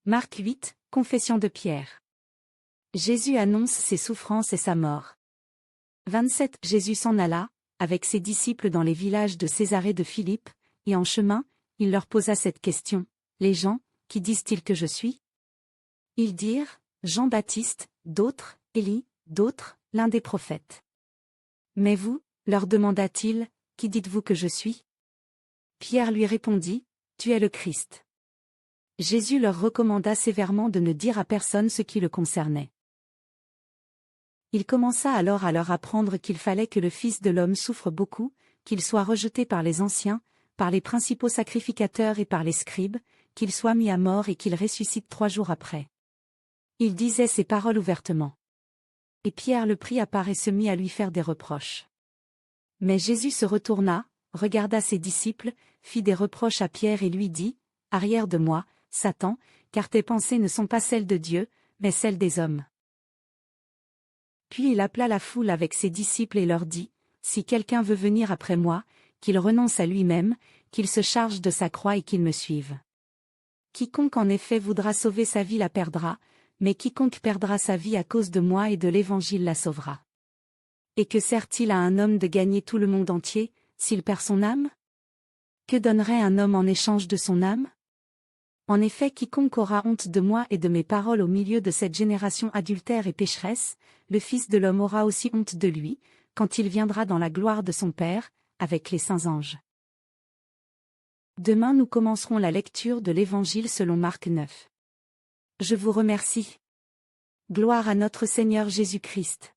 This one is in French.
Marc 8, Confession de Pierre. Jésus annonce ses souffrances et sa mort. 27 Jésus s'en alla, avec ses disciples dans les villages de Césarée de Philippe, et en chemin, il leur posa cette question. Les gens, qui disent-ils que je suis? Ils dirent, Jean-Baptiste, d'autres, Élie, d'autres, l'un des prophètes. Mais vous, leur demanda-t-il, qui dites-vous que je suis? Pierre lui répondit, Tu es le Christ. Jésus leur recommanda sévèrement de ne dire à personne ce qui le concernait. Il commença alors à leur apprendre qu'il fallait que le Fils de l'homme souffre beaucoup, qu'il soit rejeté par les anciens, par les principaux sacrificateurs et par les scribes, qu'il soit mis à mort et qu'il ressuscite 3 jours après. Il disait ces paroles ouvertement. Et Pierre le prit à part et se mit à lui faire des reproches. Mais Jésus se retourna, regarda ses disciples, fit des reproches à Pierre et lui dit, Arrière de moi, Satan, car tes pensées ne sont pas celles de Dieu, mais celles des hommes. Puis il appela la foule avec ses disciples et leur dit, Si quelqu'un veut venir après moi, qu'il renonce à lui-même, qu'il se charge de sa croix et qu'il me suive. Quiconque en effet voudra sauver sa vie la perdra, mais quiconque perdra sa vie à cause de moi et de l'Évangile la sauvera. Et que sert-il à un homme de gagner tout le monde entier, s'il perd son âme? Que donnerait un homme en échange de son âme? En effet, quiconque aura honte de moi et de mes paroles au milieu de cette génération adultère et pécheresse, le Fils de l'homme aura aussi honte de lui, quand il viendra dans la gloire de son Père, avec les saints anges. Demain nous commencerons la lecture de l'Évangile selon Marc 9. Je vous remercie. Gloire à notre Seigneur Jésus-Christ.